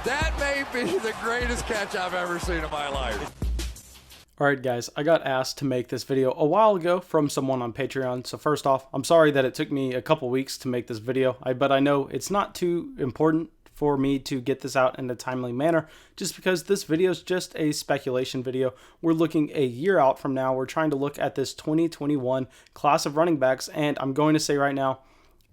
That may be the greatest catch I've ever seen in my life. Alright guys, I got asked to make this video a while ago from someone on Patreon, so first off, I'm sorry that it took me a couple weeks to make this video, but I know it's not too important for me to get this out in a timely manner, just because this video is just a speculation video. We're looking a year out from now. We're trying to look at this 2021 class of running backs, and I'm going to say right now,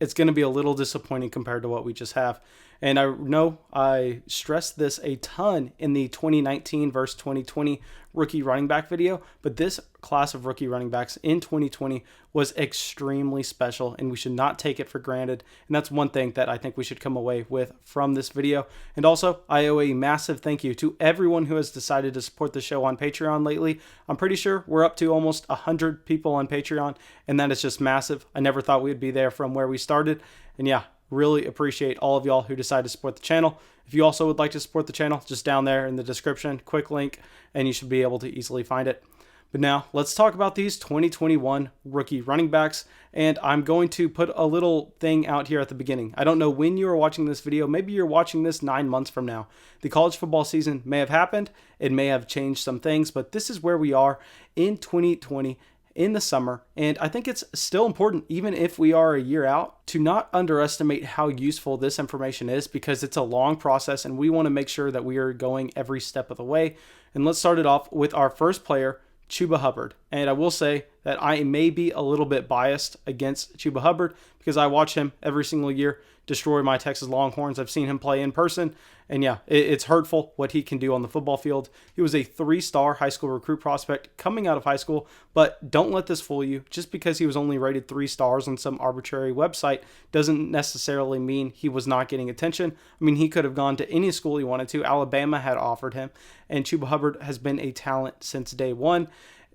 it's going to be a little disappointing compared to what we just have. And I know I stressed this a ton in the 2019 versus 2020 rookie running back video, but this class of rookie running backs in 2020 was extremely special, and we should not take it for granted. And that's one thing that I think we should come away with from this video. And also, I owe a massive thank you to everyone who has decided to support the show on Patreon lately. I'm pretty sure we're up to almost 100 people on Patreon, and that is just massive. I never thought we'd be there from where we started. And yeah, really appreciate all of y'all who decide to support the channel. If you also would like to support the channel, just down there in the description, quick link, and you should be able to easily find it. But now let's talk about these 2021 rookie running backs, and I'm going to put a little thing out here at the beginning. I don't know when you are watching this video. Maybe you're watching this 9 months from now. The college football season may have happened. It may have changed some things, but this is where we are in 2020 in the summer, and I think it's still important, even if we are a year out, to not underestimate how useful this information is, because it's a long process and we want to make sure that we are going every step of the way. And let's start it off with our first player, Chuba Hubbard. And I will say that I may be a little bit biased against Chuba Hubbard because I watch him every single year destroy my Texas Longhorns. I've seen him play in person, and yeah, it's hurtful what he can do on the football field. He was a 3-star high school recruit prospect coming out of high school, but don't let this fool you. Just because he was only rated 3 stars on some arbitrary website doesn't necessarily mean he was not getting attention. I mean, he could have gone to any school he wanted to. Alabama had offered him, and Chuba Hubbard has been a talent since day one.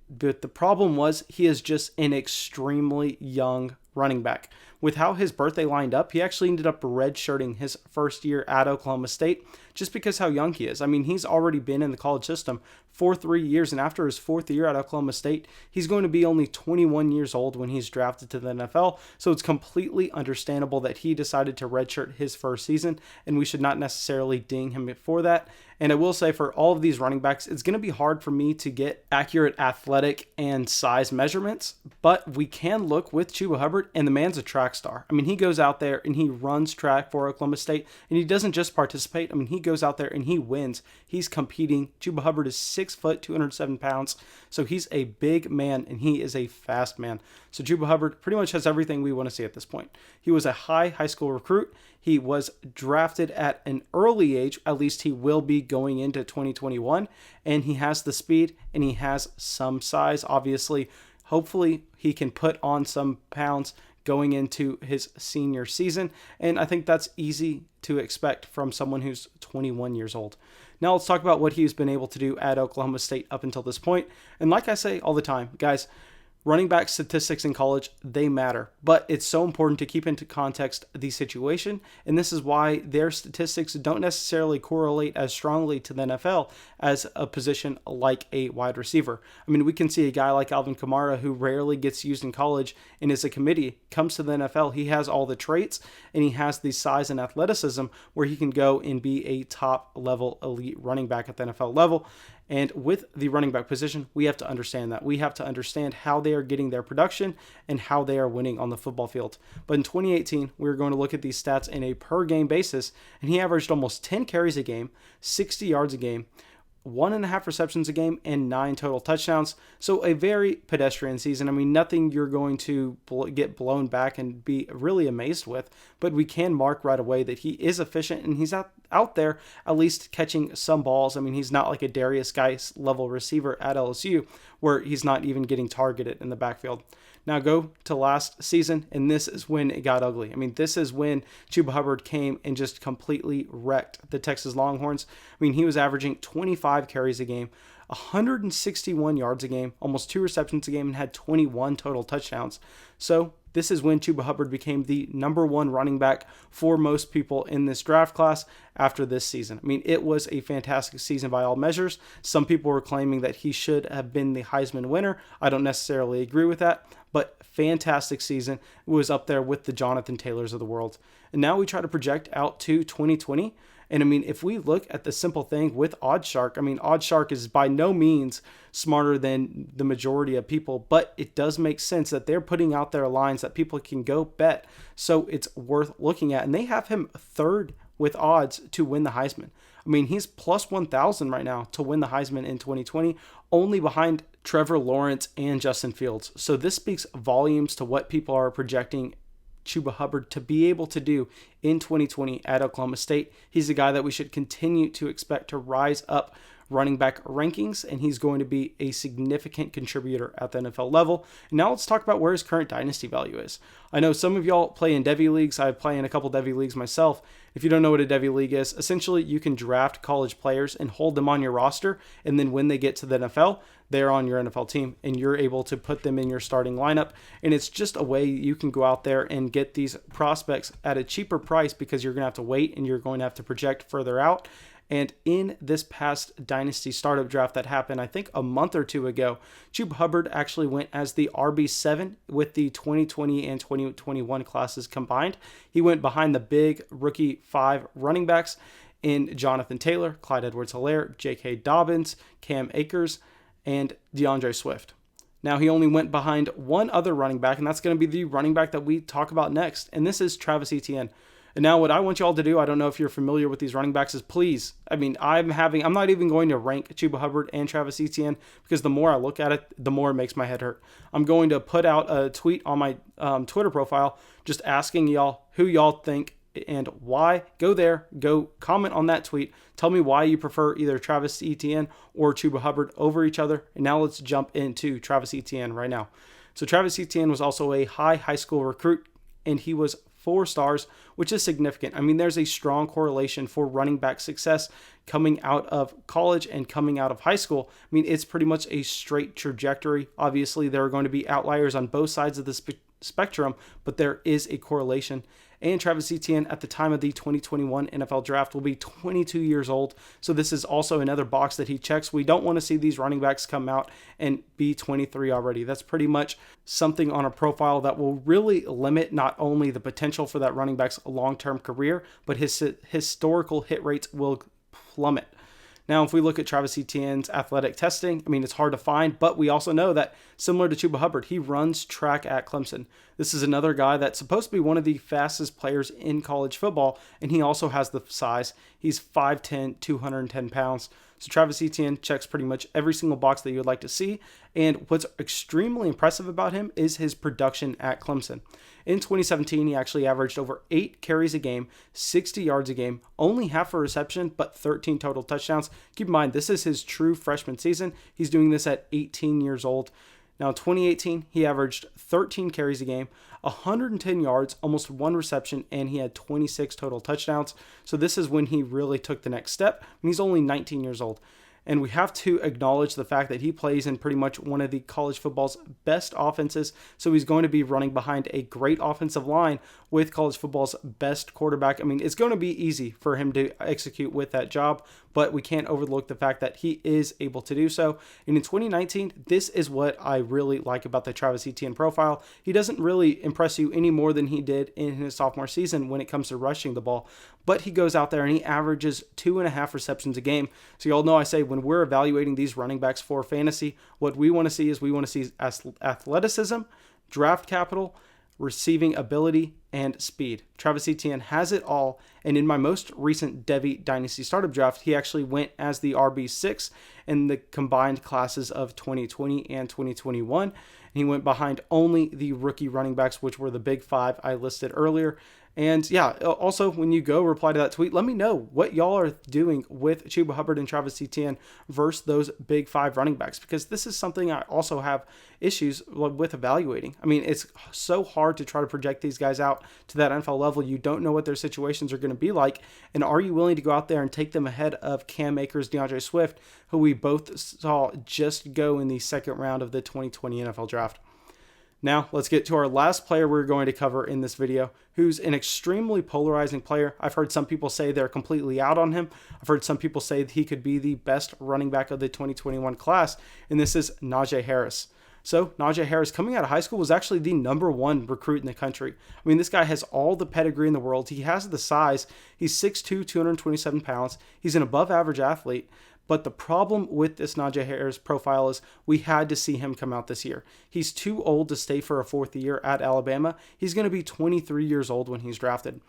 But the problem was he is just an extremely young running back. With how his birthday lined up, he actually ended up redshirting his first year at Oklahoma State just because how young he is. I mean, he's already been in the college system for 3 years, and after his 4th year at Oklahoma State, he's going to be only 21 years old when he's drafted to the NFL. So it's completely understandable that he decided to redshirt his first season, and we should not necessarily ding him for that. And I will say, for all of these running backs, it's going to be hard for me to get accurate athletic and size measurements, but we can look with Chuba Hubbard, and the man's a track star. I mean, he goes out there and he runs track for Oklahoma State, and he doesn't just participate. I mean, he goes out there and he wins. He's competing. Chuba Hubbard is 6 foot, 207 pounds, so he's a big man, and he is a fast man. So Chuba Hubbard pretty much has everything we want to see at this point. He was a high school recruit. He was drafted at an early age, at least he will be going into 2021, and he has the speed and he has some size. Obviously, hopefully he can put on some pounds going into his senior season, and I think that's easy to expect from someone who's 21 years old. Now let's talk about what he's been able to do at Oklahoma State up until this point. And like I say all the time, guys, running back statistics in college, they matter, but it's so important to keep into context the situation, and this is why their statistics don't necessarily correlate as strongly to the NFL as a position like a wide receiver. I mean, we can see a guy like Alvin Kamara, who rarely gets used in college and is a committee, comes to the NFL, he has all the traits, and he has the size and athleticism where he can go and be a top-level elite running back at the NFL level. And with the running back position, we have to understand that. We have to understand how they are getting their production and how they are winning on the football field. But in 2018, we were going to look at these stats in a per-game basis, and he averaged almost 10 carries a game, 60 yards a game, 1.5 receptions a game, and 9 total touchdowns. So a very pedestrian season. I mean, nothing you're going to get blown back and be really amazed with, but we can mark right away that he is efficient, and he's out there at least catching some balls. I mean, he's not like a Darius Geis level receiver at LSU where he's not even getting targeted in the backfield. Now go to last season, and this is when it got ugly. I mean, this is when Chuba Hubbard came and just completely wrecked the Texas Longhorns. I mean, he was averaging 25 carries a game, 161 yards a game, almost 2 receptions a game, and had 21 total touchdowns. So this is when Chuba Hubbard became the #1 running back for most people in this draft class after this season. I mean, it was a fantastic season by all measures. Some people were claiming that he should have been the Heisman winner. I don't necessarily agree with that, but fantastic season. It was up there with the Jonathan Taylors of the world. And now we try to project out to 2020. And I mean, if we look at the simple thing with OddsShark, I mean, OddsShark is by no means smarter than the majority of people, but it does make sense that they're putting out their lines that people can go bet. So it's worth looking at. And they have him third with odds to win the Heisman. I mean, he's plus 1,000 right now to win the Heisman in 2020, only behind Trevor Lawrence and Justin Fields. So this speaks volumes to what people are projecting Chuba Hubbard to be able to do in 2020 at Oklahoma State. He's a guy that we should continue to expect to rise up running back rankings, and he's going to be a significant contributor at the NFL level. And now let's talk about where his current dynasty value is. I know some of y'all play in Devy leagues. I play in a couple Devy leagues myself. If you don't know what a Devy league is, essentially you can draft college players and hold them on your roster, and then when they get to the NFL, they're on your NFL team, and you're able to put them in your starting lineup. And it's just a way you can go out there and get these prospects at a cheaper price because you're going to have to wait and you're going to have to project further out. And in this past Dynasty startup draft that happened, I think a month or two ago, Chuba Hubbard actually went as the RB7 with the 2020 and 2021 classes combined. He went behind the big rookie 5 running backs in Jonathan Taylor, Clyde Edwards-Helaire, J.K. Dobbins, Cam Akers, and DeAndre Swift. Now, he only went behind one other running back, and that's going to be the running back that we talk about next, and this is Travis Etienne. And now what I want you all to do, I don't know if you're familiar with these running backs, is please, I mean, I'm not even going to rank Chuba Hubbard and Travis Etienne because the more I look at it, the more it makes my head hurt. I'm going to put out a tweet on my Twitter profile just asking y'all who y'all think and why. Go there, go comment on that tweet. Tell me why you prefer either Travis Etienne or Chuba Hubbard over each other. And now let's jump into Travis Etienne right now. So Travis Etienne was also a high school recruit, and he was 4 stars, which is significant. I mean, there's a strong correlation for running back success coming out of college and coming out of high school. I mean, it's pretty much a straight trajectory. Obviously, there are going to be outliers on both sides of the spectrum, but there is a correlation. And Travis Etienne at the time of the 2021 NFL draft will be 22 years old. So this is also another box that he checks. We don't want to see these running backs come out and be 23 already. That's pretty much something on a profile that will really limit not only the potential for that running back's long-term career, but his historical hit rates will plummet. Now, if we look at Travis Etienne's athletic testing, I mean, it's hard to find, but we also know that similar to Chuba Hubbard, he runs track at Clemson. This is another guy that's supposed to be one of the fastest players in college football, and he also has the size. He's 5'10", 210 pounds. So Travis Etienne checks pretty much every single box that you would like to see. And what's extremely impressive about him is his production at Clemson. In 2017, he actually averaged over 8 carries a game, 60 yards a game, only half a reception, but 13 total touchdowns. Keep in mind, this is his true freshman season. He's doing this at 18 years old. Now, in 2018, he averaged 13 carries a game, 110 yards, almost 1 reception, and he had 26 total touchdowns. So this is when he really took the next step, and he's only 19 years old. And we have to acknowledge the fact that he plays in pretty much one of the college football's best offenses. So he's going to be running behind a great offensive line with college football's best quarterback. I mean, it's going to be easy for him to execute with that job, but we can't overlook the fact that he is able to do so. And in 2019, this is what I really like about the Travis Etienne profile. He doesn't really impress you any more than he did in his sophomore season when it comes to rushing the ball, but he goes out there and he averages 2.5 receptions a game. So you all know I say when we're evaluating these running backs for fantasy, what we want to see is we want to see athleticism, draft capital, receiving ability, and speed. Travis Etienne has it all, and in my most recent Devy Dynasty Startup Draft, he actually went as the RB6 in the combined classes of 2020 and 2021, and he went behind only the rookie running backs, which were the big 5 I listed earlier. And yeah, also when you go reply to that tweet, let me know what y'all are doing with Chuba Hubbard and Travis Etienne versus those big 5 running backs, because this is something I also have issues with evaluating. I mean, it's so hard to try to project these guys out to that NFL level. You don't know what their situations are going to be like. And are you willing to go out there and take them ahead of Cam Akers, DeAndre Swift, who we both saw just go in the second round of the 2020 NFL Draft? Now, let's get to our last player we're going to cover in this video, who's an extremely polarizing player. I've heard some people say they're completely out on him. I've heard some people say that he could be the best running back of the 2021 class, and this is Naja Harris. So Naja Harris, coming out of high school, was actually the #1 recruit in the country. I mean, this guy has all the pedigree in the world. He has the size. He's 6'2", 227 pounds. He's an above average athlete. But the problem with this Naja Harris profile is we had to see him come out this year. He's too old to stay for a 4th year at Alabama. He's going to be 23 years old when he's drafted.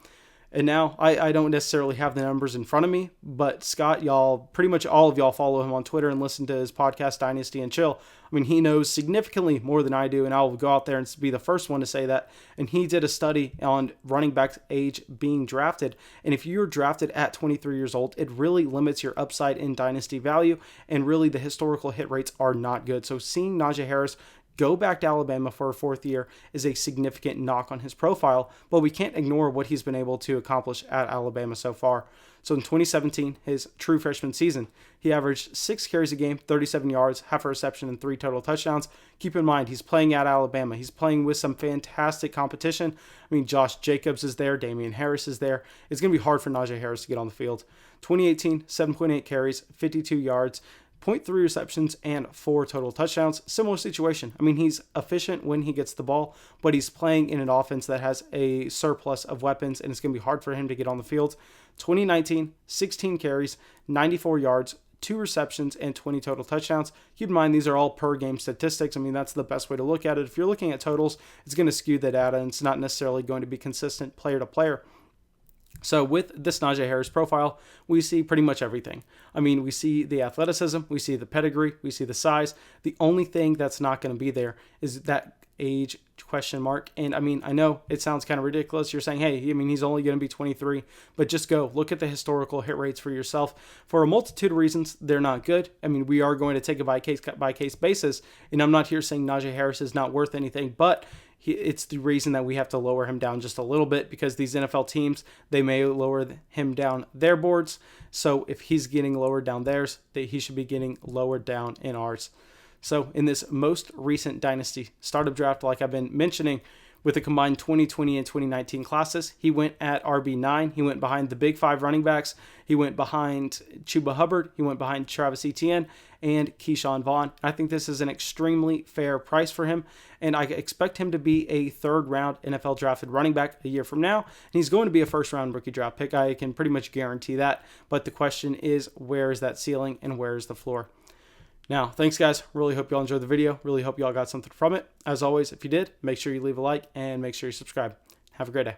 And now, I don't necessarily have the numbers in front of me, but Scott, y'all, pretty much all of y'all follow him on Twitter and listen to his podcast, Dynasty and Chill. I mean, he knows significantly more than I do, and I'll go out there and be the first one to say that. And he did a study on running back's age being drafted. And if you're drafted at 23 years old, it really limits your upside in Dynasty value, and really the historical hit rates are not good. So seeing Naja Harris go back to Alabama for a 4th year is a significant knock on his profile, but we can't ignore what he's been able to accomplish at Alabama so far. So in 2017, his true freshman season, he averaged 6 carries a game, 37 yards, half a reception, and 3 total touchdowns. Keep in mind, he's playing at Alabama. He's playing with some fantastic competition. I mean, Josh Jacobs is there. Damian Harris is there. It's going to be hard for Naja Harris to get on the field. 2018, 7.8 carries, 52 yards, 0.3 receptions, and 4 total touchdowns. Similar situation. I mean, he's efficient when he gets the ball, but he's playing in an offense that has a surplus of weapons, and it's going to be hard for him to get on the field. 2019, 16 carries, 94 yards, 2 receptions, and 20 total touchdowns. Keep in mind, these are all per game statistics. I mean, that's the best way to look at it. If you're looking at totals, it's going to skew the data, and it's not necessarily going to be consistent player to player. So with this Naja Harris profile, we see pretty much everything. I mean, we see the athleticism, we see the pedigree, we see the size. The only thing that's not going to be there is that age question mark. And I mean, I know it sounds kind of ridiculous. You're saying, hey, I mean, he's only going to be 23, but just go look at the historical hit rates for yourself. For a multitude of reasons, they're not good. I mean, we are going to take a by case basis, and I'm not here saying Naja Harris is not worth anything, but it's the reason that we have to lower him down just a little bit, because these NFL teams, they may lower him down their boards. So if he's getting lowered down theirs, he should be getting lowered down in ours. So in this most recent Dynasty startup draft, like I've been mentioning, with the combined 2020 and 2019 classes, he went at RB9. He went behind the big 5 running backs. He went behind Chuba Hubbard. He went behind Travis Etienne and Keyshawn Vaughn. I think this is an extremely fair price for him, and I expect him to be a 3rd round NFL drafted running back a year from now. And he's going to be a 1st round rookie draft pick. I can pretty much guarantee that. But the question is, where is that ceiling and where is the floor? Now, thanks guys. Really hope y'all enjoyed the video. Really hope y'all got something from it. As always, if you did, make sure you leave a like and make sure you subscribe. Have a great day.